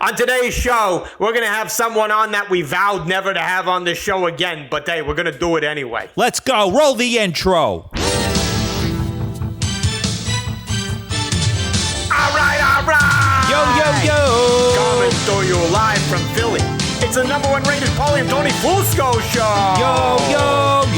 On today's show, we're going to have someone on that we vowed never to have on this show again, but hey, we're going to do it anyway. Let's go. Roll the intro. All right. Yo. Coming to you live from Philly. It's the number one rated Paulie Tony Fusco Show. Yo.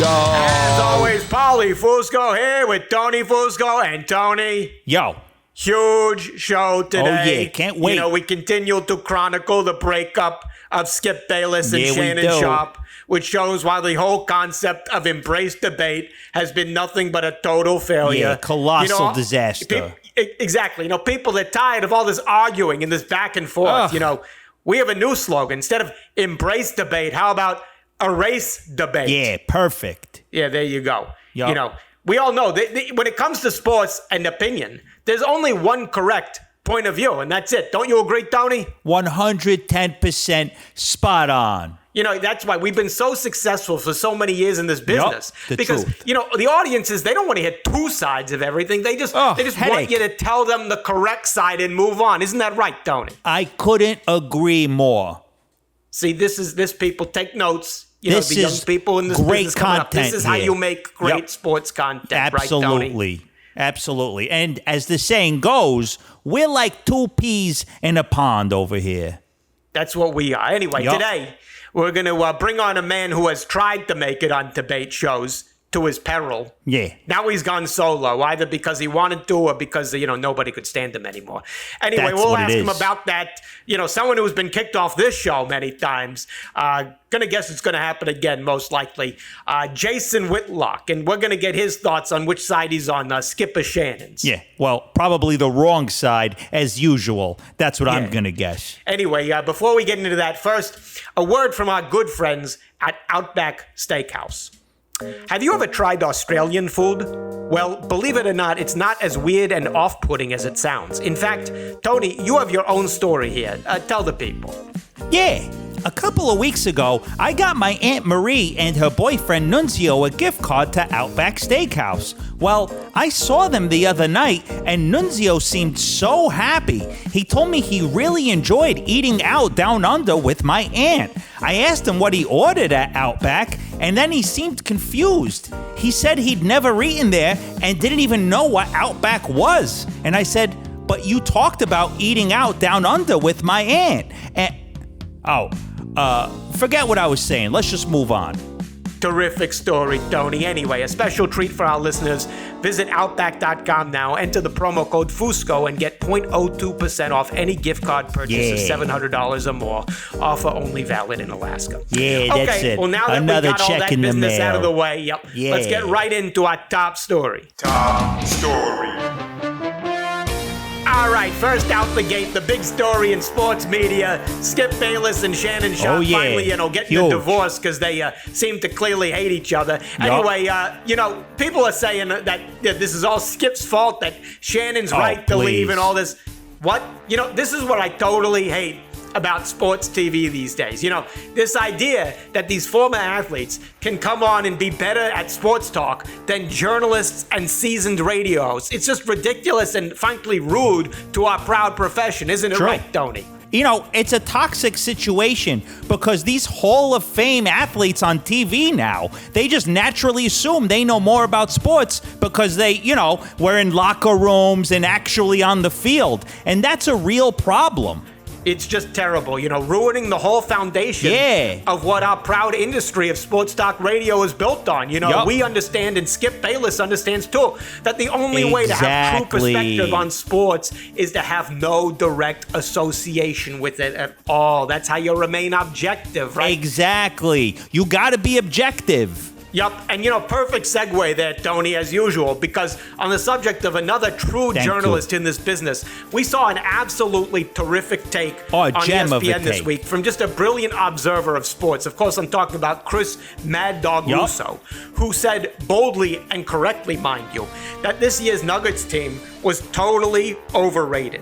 As always, Paulie Fusco here with Tony Fusco and Tony. Yo. Huge show today. Oh, yeah. Can't wait. You know, we continue to chronicle the breakup of Skip Bayless and Shannon Sharpe, which shows why the whole concept of embrace debate has been nothing but a total failure. Yeah, colossal disaster. Exactly. You know, people are tired of all this arguing and this back and forth. Ugh. You know, we have a new slogan. Instead of embrace debate, how about erase debate? Yeah, perfect. Yeah, there you go. Yep. You know, we all know that when it comes to sports and opinion, there's only one correct point of view, and that's it. Don't you agree, Tony? 110% spot on. You know, that's why we've been so successful for so many years in this business. Yep, because, truth. you know, the audiences, they don't want to hear two sides of everything. They just headache. want you to tell them the correct side and move on. Isn't that right, Tony? I couldn't agree more. See, this people take notes. You know, the young people in this great business coming up. This content is how here. you make great sports content, Absolutely. Right, Tony? Absolutely. And as the saying goes, we're like two peas in a pond over here. That's what we are. Anyway, today we're going to bring on a man who has tried to make it on debate shows to his peril. Yeah. Now he's gone solo, either because he wanted to or because, you know, nobody could stand him anymore. Anyway, That's we'll what ask it him is. about that. You know, someone who's been kicked off this show many times. Gonna guess it's gonna happen again, most likely. Jason Whitlock, and we're gonna get his thoughts on which side he's on, Skip or Shannon's. Yeah, well, probably the wrong side, as usual. That's what I'm going to guess. Anyway, before we get into that, first, a word from our good friends at Outback Steakhouse. Have you ever tried Australian food? Well, believe it or not, it's not as weird and off-putting as it sounds. In fact, Tony, you have your own story here. Tell the people. Yeah. A couple of weeks ago, I got my Aunt Marie and her boyfriend Nunzio a gift card to Outback Steakhouse. Well, I saw them the other night, and Nunzio seemed so happy. He told me he really enjoyed eating out down under with my aunt. I asked him what he ordered at Outback, and then he seemed confused. He said he'd never eaten there and didn't even know what Outback was. And I said, but you talked about eating out down under with my aunt. And forget what I was saying. Let's just move on. Terrific story, Tony. Anyway, a special treat for our listeners. Visit Outback.com now, enter the promo code Fusco, and get 0.02% off any gift card purchase of $700 or more. Offer only valid in Alaska. Yeah, that's it. Well, now that Another we got all check that in the business mail. out of the way, let's get right into our top story. Top story. All right, first out the gate, the big story in sports media, Skip Bayless and Shannon Sharpe finally, getting a divorce because they seem to clearly hate each other. Anyway, people are saying that this is all Skip's fault, that Shannon's right to leave and all this. What? You know, this is what I totally hate about sports TV these days. You know, this idea that these former athletes can come on and be better at sports talk than journalists and seasoned radios. It's just ridiculous and frankly rude to our proud profession, isn't it right, Tony? You know, it's a toxic situation because these Hall of Fame athletes on TV now, they just naturally assume they know more about sports because they, were in locker rooms and actually on the field. And that's a real problem. It's just terrible, ruining the whole foundation of what our proud industry of sports talk radio is built on. We understand, and Skip Bayless understands too, that the only way to have true perspective on sports is to have no direct association with it at all. That's how you remain objective, right? Exactly. You got to be objective. Yup, and perfect segue there, Tony, as usual, because on the subject of another true journalist in this business, we saw an absolutely terrific take on ESPN this week from just a brilliant observer of sports. Of course, I'm talking about Chris Mad Dog Russo, who said boldly and correctly, mind you, that this year's Nuggets team was totally overrated.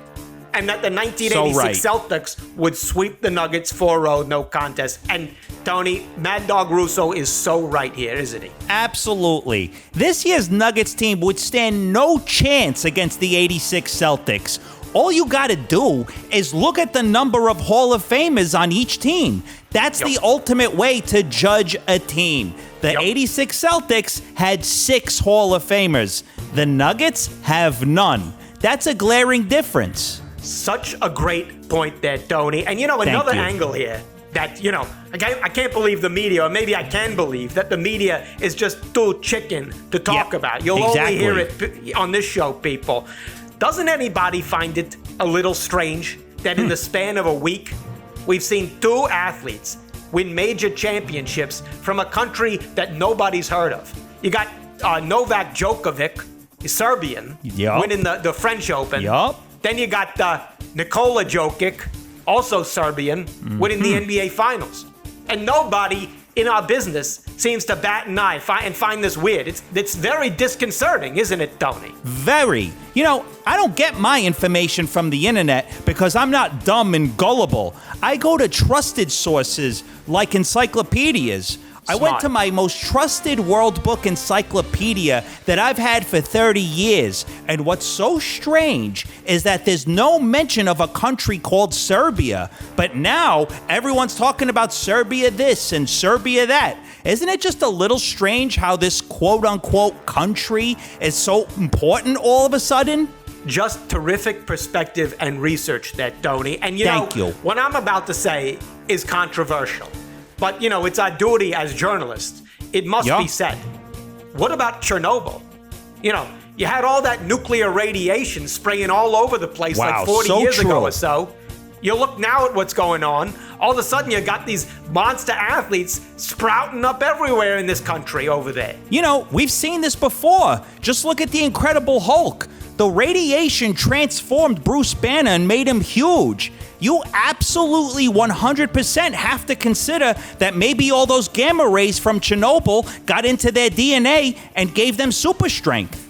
And that the 1986 Celtics would sweep the Nuggets 4-0, no contest. And Tony, Mad Dog Russo is so right here, isn't he? Absolutely. This year's Nuggets team would stand no chance against the 86 Celtics. all you got to do is look at the number of Hall of Famers on each team. That's the ultimate way to judge a team. The 86 Celtics had 6 Hall of Famers. The Nuggets have none. That's a glaring difference. Such a great point there, Tony. And, another angle here that, I can't believe the media, or maybe I can believe that the media is just too chicken to talk about. You'll only hear it on this show, people. Doesn't anybody find it a little strange that in the span of a week, we've seen 2 athletes win major championships from a country that nobody's heard of? You got Novak Djokovic, Serbian, winning the French Open. Then you got Nikola Jokic, also Serbian, winning the NBA Finals. And nobody in our business seems to bat an eye and find this weird. It's very disconcerting, isn't it, Tony? Very. I don't get my information from the internet because I'm not dumb and gullible. I go to trusted sources like encyclopedias. I went to my most trusted World Book encyclopedia that I've had for 30 years. And what's so strange is that there's no mention of a country called Serbia. But now everyone's talking about Serbia this and Serbia that. Isn't it just a little strange how this quote-unquote country is so important all of a sudden? Just terrific perspective and research there, Tony. And Thank you. What I'm about to say is controversial. But, it's our duty as journalists. It must be said. What about Chernobyl? You had all that nuclear radiation spraying all over the place like 40 years ago or so. You look now at what's going on. All of a sudden, you got these monster athletes sprouting up everywhere in this country over there. We've seen this before. Just look at the Incredible Hulk. The radiation transformed Bruce Banner and made him huge. You absolutely 100% have to consider that maybe all those gamma rays from Chernobyl got into their DNA and gave them super strength.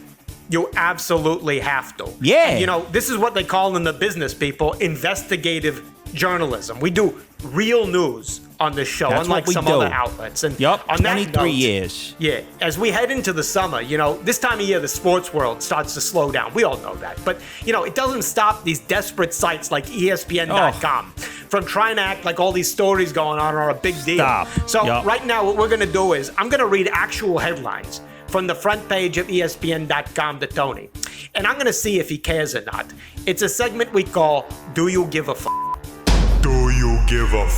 You absolutely have to. Yeah. And, this is what they call in the business, people, investigative journalism. We do real news on this show, unlike some other outlets. And on 23 years. Yeah, as we head into the summer, this time of year, the sports world starts to slow down. We all know that. But, it doesn't stop these desperate sites like ESPN.com from trying to act like all these stories going on are a big deal. So right now, what we're going to do is I'm going to read actual headlines from the front page of ESPN.com to Tony. And I'm going to see if he cares or not. It's a segment we call Do You Give a F***? Do you give a f***?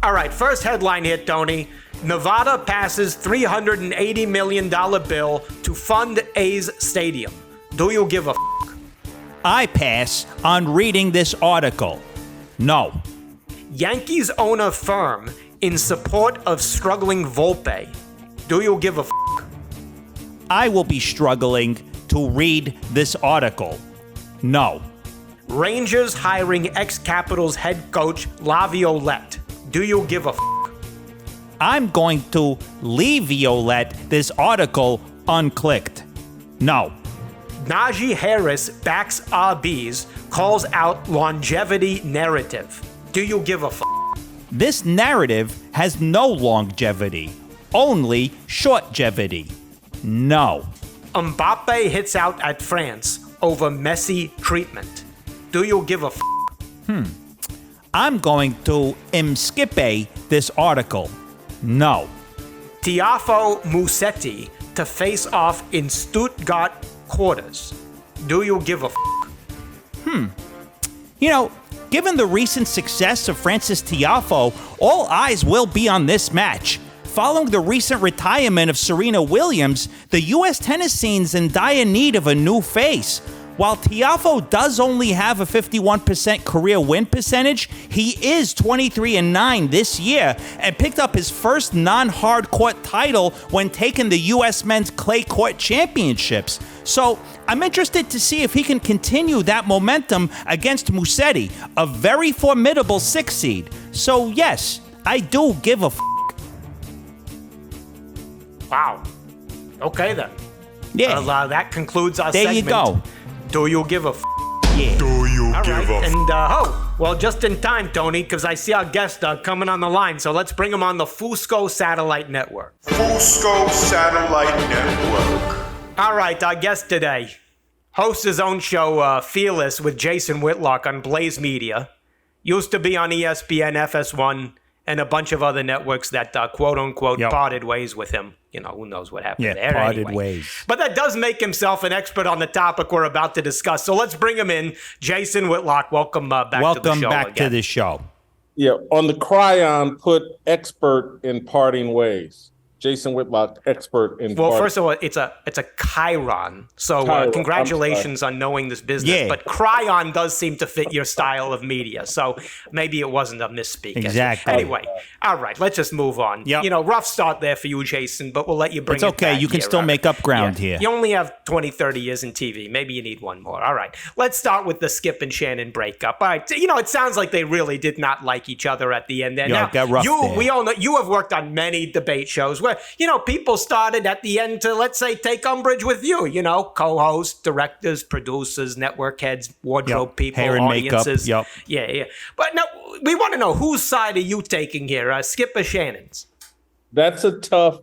All right, first headline here, Tony. Nevada passes $380 million bill to fund A's stadium. Do you give a f***? I pass on reading this article. No. Yankees owner firm in support of struggling Volpe. Do you give a f***? I will be struggling to read this article. No. Rangers hiring ex-Capitals head coach Laviolette. Do you give a f***? I'm going to leave Violette this article unclicked. No. Najee Harris backs RBs, calls out longevity narrative. Do you give a f***? This narrative has no longevity, only shortgevity. No. Mbappe hits out at France over Messi treatment. Do you give a f***? I'm going to Skip this article. No. Tiafo Musetti to face off in Stuttgart quarters. Do you give a f***? Given the recent success of Francis Tiafoe, all eyes will be on this match. Following the recent retirement of Serena Williams, the U.S. tennis scene's in dire need of a new face. While Tiafoe does only have a 51% career win percentage, he is 23-9 this year and picked up his first non-hard court title when taking the U.S. Men's Clay Court Championships. So I'm interested to see if he can continue that momentum against Musetti, a very formidable 6 seed. So yes, I do give a f***. Wow. Okay then. Yeah. That concludes our segment. There you go. Do you give a f***? Yeah. Do you All give right. a f***? And, well, just in time, Tony, because I see our guest coming on the line. So let's bring him on the Fusco Satellite Network. Fusco Satellite Network. All right, our guest today. Hosts his own show, Fearless, with Jason Whitlock on Blaze Media. Used to be on ESPN, FS1, and a bunch of other networks that, quote-unquote, parted ways with him. Who knows what happened there. Parted ways. But that does make himself an expert on the topic we're about to discuss. So let's bring him in. Jason Whitlock, welcome back to the show. Welcome back to the show. Yeah, on the cryon, put expert in parting ways. Jason Whitlock, expert in Well, first of all, it's a chyron. So congratulations on knowing this business. Yeah. But cryon does seem to fit your style of media. So maybe it wasn't a misspeak. Exactly. Anyway, all right, let's just move on. Yep. Rough start there for you, Jason, but we'll let you bring it It's okay. back You can here. still make up ground here. You only have 20, 30 years in TV. Maybe you need one more. All right. Let's start with the Skip and Shannon breakup. All right. It sounds like they really did not like each other at the end there. Yeah, Now, it got rough there. we all know you have worked on many debate shows where, people started at the end to, let's say, take umbrage with you, co-hosts, directors, producers, network heads, wardrobe people, hair and audiences. makeup. Yeah. But now we want to know, whose side are you taking here, Skip or Shannon's? That's a tough,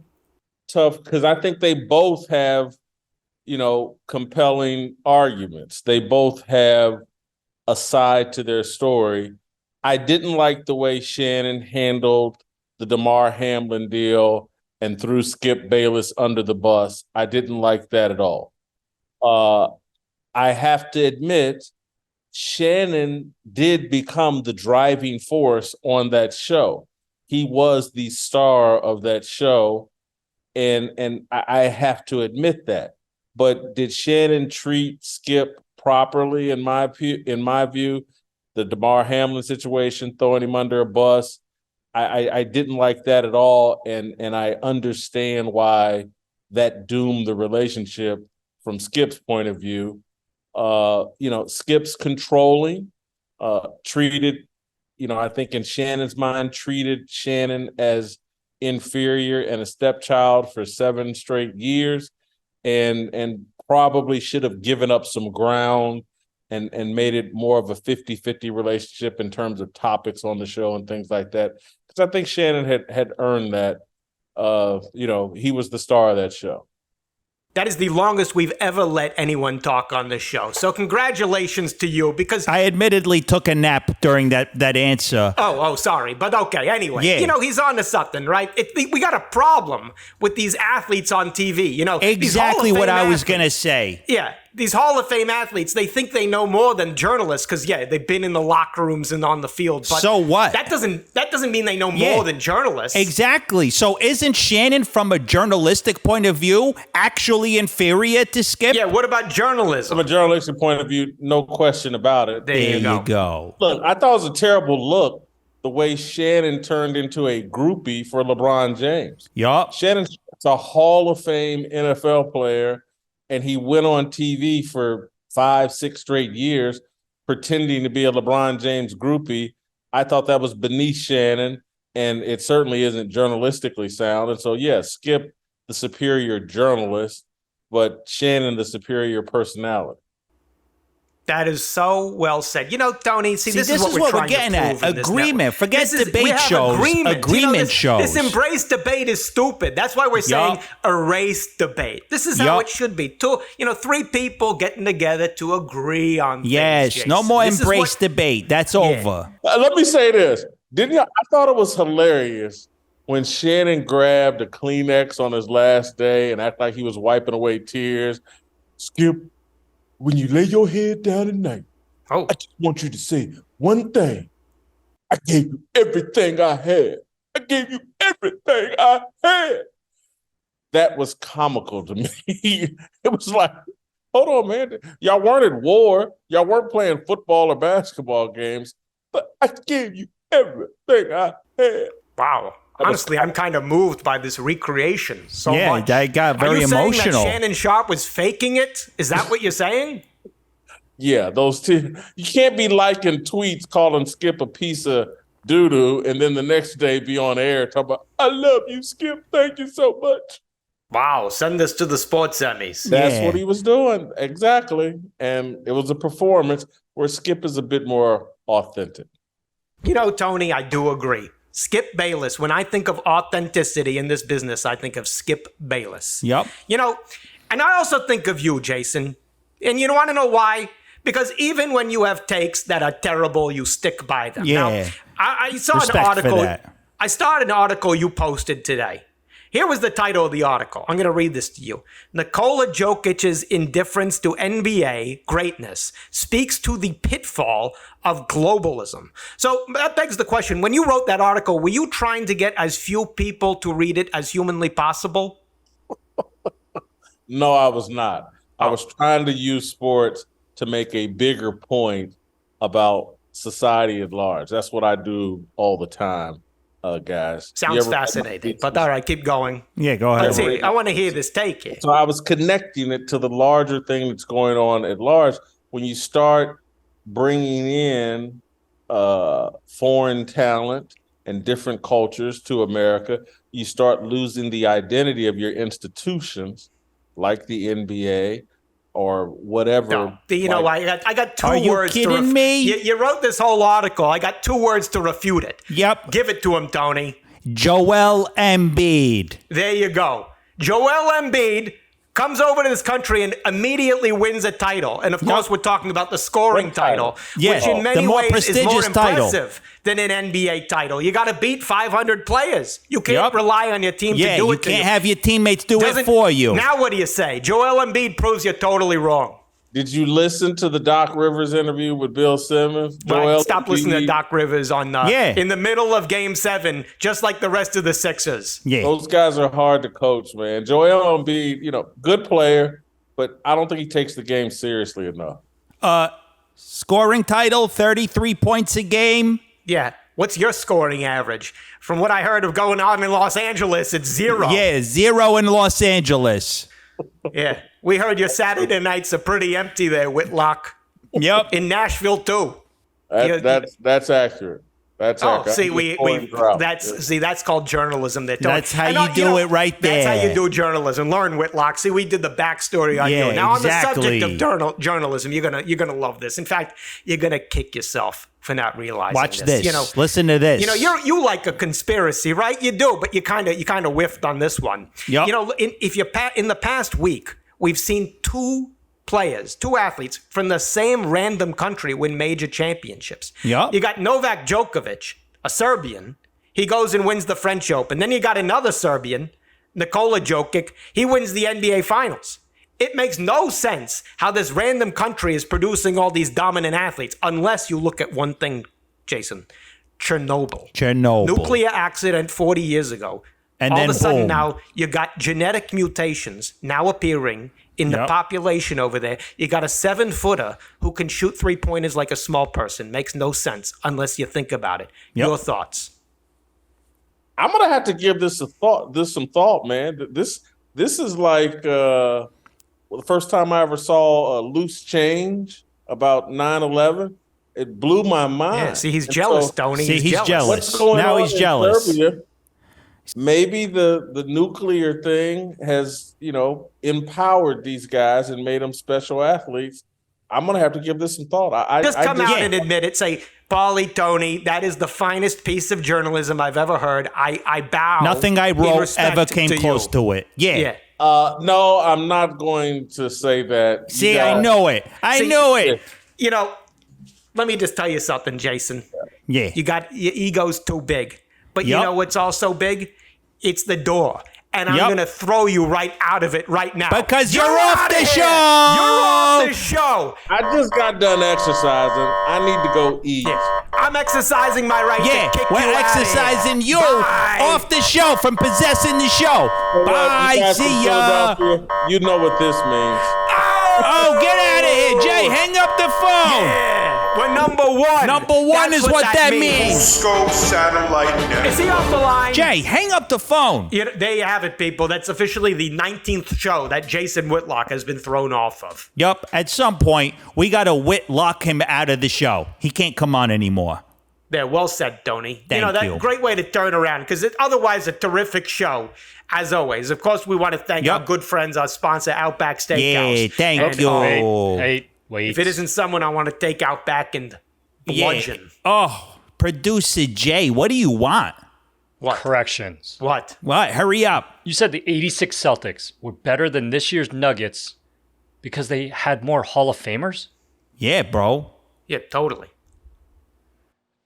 because I think they both have, compelling arguments. They both have a side to their story. I didn't like the way Shannon handled the Damar Hamlin deal and threw Skip Bayless under the bus. I didn't like that at all. I have to admit, Shannon did become the driving force on that show. He was the star of that show, and I have to admit that. But did Shannon treat Skip properly, in my view? The Damar Hamlin situation, throwing him under a bus, I didn't like that at all, and I understand why that doomed the relationship from Skip's point of view. Skip's controlling, treated, I think in Shannon's mind, treated Shannon as inferior and a stepchild for 7 straight years, and probably should have given up some ground and made it more of a 50-50 relationship in terms of topics on the show and things like that. Because I think Shannon had earned that. He was the star of that show. That is the longest we've ever let anyone talk on this show. So congratulations to you, because I admittedly took a nap during that answer. Oh, sorry. But okay, anyway. Yeah. He's on to something, right? We got a problem with these athletes on TV, Exactly what I was going to say. Yeah. These Hall of Fame athletes, they think they know more than journalists because, they've been in the locker rooms and on the field. But so what? That doesn't mean they know more than journalists. Exactly. So isn't Shannon, from a journalistic point of view, actually inferior to Skip? Yeah, what about journalism? From a journalistic point of view, no question about it. There you go. Look, I thought it was a terrible look, the way Shannon turned into a groupie for LeBron James. Yup. Shannon's a Hall of Fame NFL player, and he went on TV for 5-6 straight years pretending to be a LeBron James groupie. I thought that was beneath Shannon, and it certainly isn't journalistically sound. And so, Skip, the superior journalist, but Shannon, the superior personality. That is so well said. Tony, this is what we're getting at. Agreement. Forget debate shows. Agreement shows. This embrace debate is stupid. That's why we're saying erase debate. This is how it should be. 3 people getting together to agree on things. Yes, Jason. no more embrace debate. That's over. Let me say this. I thought it was hilarious when Shannon grabbed a Kleenex on his last day and acted like he was wiping away tears. Skip, when you lay your head down at night, I just want you to say one thing. I gave you everything I had. I gave you everything I had. That was comical to me. It was like, hold on, man. Y'all weren't at war. Y'all weren't playing football or basketball games. But I gave you everything I had. Wow. Honestly, I'm kind of moved by this recreation so much. Yeah, that got very emotional. Are you saying that Shannon Sharpe was faking it? Is that what you're saying? Yeah, those two. You can't be liking tweets calling Skip a piece of doo-doo and then the next day be on air talking about, I love you, Skip. Thank you so much. Wow, send this to the sports Emmys. That's what he was doing. Exactly. And it was a performance where Skip is a bit more authentic. Tony, I do agree. Skip Bayless. When I think of authenticity in this business, I think of Skip Bayless. Yep. And I also think of you, Jason. And you want to know why? Because even when you have takes that are terrible, you stick by them. Yeah. Now, I saw Respect an article. for that. I saw an article you posted today. Here was the title of the article. I'm going to read this to you. Nikola Jokic's indifference to NBA greatness speaks to the pitfall of globalism. So that begs the question, when you wrote that article, were you trying to get as few people to read it as humanly possible? No, I was not. I was trying to use sports to make a bigger point about society at large. That's what I do all the time. Guys. Sounds fascinating, but all right, keep going. Yeah, go ahead. Let's see. I want to hear this take here. So I was connecting it to the larger thing that's going on at large. When you start bringing in foreign talent and different cultures to America, you start losing the identity of your institutions, like the NBA or whatever. No, you know, I got two Are words. you kidding me? You wrote this whole article. I got 2 words to refute it. Yep. Give it to him, Tony. Joel Embiid. There you go. Joel Embiid comes over to this country and immediately wins a title. And of course, we're talking about the scoring title, Yeah, which in many the more ways is more prestigious title. impressive than an NBA title. You got to beat 500 players. You can't rely on your team to do it. Yeah, you can't have your teammates do it for you. Now what do you say? Joel Embiid proves you're totally wrong. Did you listen to the Doc Rivers interview with Bill Simmons? Right, stop listening to Doc Rivers on in the middle of Game 7, just like the rest of the Sixers. Yeah. Those guys are hard to coach, man. Joel Embiid, good player, but I don't think he takes the game seriously enough. Scoring title, 33 points a game. Yeah. What's your scoring average? From what I heard of going on in Los Angeles, it's 0. Yeah, 0 in Los Angeles. Yeah. We heard your Saturday nights are pretty empty there, Whitlock. Yep. In Nashville, too. That's accurate. That's accurate. That's called journalism there, Tony. That's how you do it right there. That's how you do journalism. Learn, Whitlock. See, we did the backstory on you. Now, exactly. on the subject of journalism, you're gonna love this. In fact, you're gonna kick yourself for not realizing Watch this. this. Listen to this. You like a conspiracy, right? You do, but you kind of whiffed on this one. Yep. In the past week, we've seen 2 athletes from the same random country win major championships. Yep. You got Novak Djokovic, a Serbian. He goes and wins the French Open. Then you got another Serbian, Nikola Jokic. He wins the NBA Finals. It makes no sense how this random country is producing all these dominant athletes unless you look at one thing, Jason. Chernobyl. Nuclear accident 40 years ago. And all then of a sudden boom. now you got genetic mutations now appearing in the population over there. You got a 7-footer who can shoot 3-pointers like a small person. Makes no sense unless you think about it. Your thoughts? I'm gonna have to give this some thought, man. This is like the first time I ever saw a loose change about 9/11. It blew my mind. Yeah, see, he's jealous, Tony. See, he's jealous. What's going Now on he's in jealous. Serbia? Maybe the nuclear thing has, empowered these guys and made them special athletes. I'm going to have to give this some thought. Just come out and admit it. Say, Paulie Tony, that is the finest piece of journalism I've ever heard. I bow. Nothing I wrote ever came close to it. Yeah. No, I'm not going to say that. See, I know it. I know it. Let me just tell you something, Jason. Yeah. Your ego's too big. But you know what's also big? It's the door. And I'm going to throw you right out of it right now. Because you're off the show. You're off the show. I just got done exercising. I need to go eat. Yeah. I'm exercising my right to kick you we're exercising you off the show from possessing the show. Bye. See ya. You know what this means. Oh, get out of here, Jay. Hang up the phone. Yeah. We're number 1. Number 1 is what that means. Fusco Satellite Network. Is he off the line? Jay, hang up the phone. There you have it, people. That's officially the 19th show that Jason Whitlock has been thrown off of. Yup. At some point, we got to Whitlock him out of the show. He can't come on anymore. There, well said, Tony. Thank you. Great way to turn around, because otherwise a terrific show, as always. Of course, we want to thank our good friends, our sponsor, Outback Steakhouse. Yeah, thank you. Wait. If it isn't someone I want to take out back and bludgeon. Oh, producer Jay, what do you want? What? Corrections. What? Hurry up. You said the 86 Celtics were better than this year's Nuggets because they had more Hall of Famers? Yeah, bro. Yeah, totally.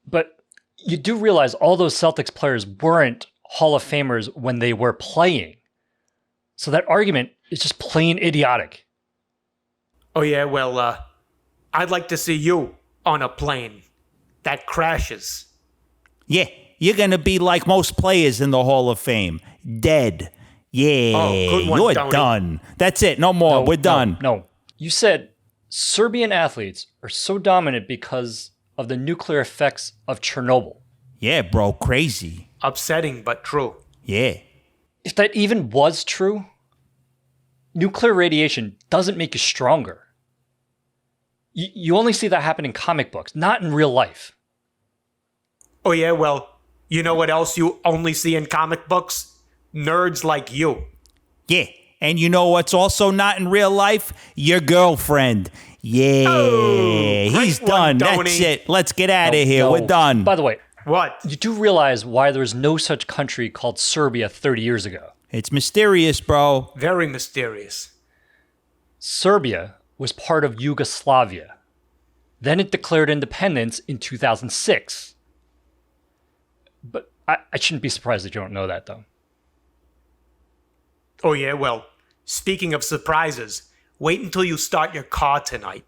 But you do realize all those Celtics players weren't Hall of Famers when they were playing. So that argument is just plain idiotic. Oh, yeah, well, I'd like to see you on a plane that crashes. Yeah, you're going to be like most players in the Hall of Fame. Dead. Yeah, good one, you're Tony. done. That's it. No more. We're done. No. You said Serbian athletes are so dominant because of the nuclear effects of Chernobyl. Yeah, bro. Crazy. Upsetting, but true. Yeah. If that even was true, nuclear radiation doesn't make you stronger. You only see that happen in comic books, not in real life. Oh, yeah, well, you know what else you only see in comic books? Nerds like you. Yeah. And you know what's also not in real life? Your girlfriend. Yeah. Oh, he's great one, done. Tony. That's it. Let's get out of here. No. We're done. By the way, What? you do realize why there was no such country called Serbia 30 years ago. It's mysterious, bro. Very mysterious. Serbia was part of Yugoslavia. Then it declared independence in 2006. But I shouldn't be surprised that you don't know that, though. Oh, yeah, well, speaking of surprises, wait until you start your car tonight.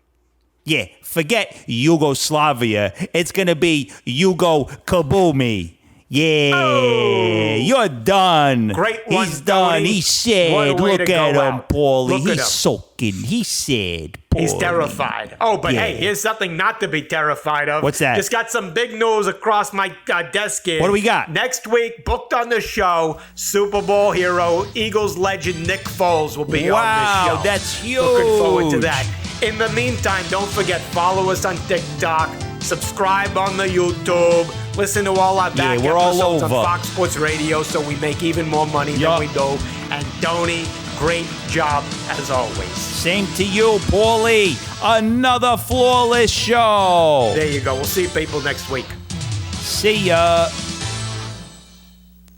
Yeah, forget Yugoslavia. It's going to be Yugo Kabumi. Yeah, you're done. Great one, He's done. Tony. He's sad. What a way Look to at go him, out. Paulie. Look at He's him. soaking. He's sad. He's Paulie. terrified. Oh, but Yeah. hey, here's something not to be terrified of. What's that? Just got some big news across my desk here. What do we got? Next week, booked on the show, Super Bowl hero, Eagles legend Nick Foles will be on Wow, the show. that's huge. Looking forward to that. In the meantime, don't forget, follow us on TikTok, subscribe on the YouTube, listen to all our back we're all episodes over. on Fox Sports Radio so we make even more money Yup. than we do. And Tony, great job as always. Same to you, Paulie. Another flawless show. There you go. We'll see people next week. See ya.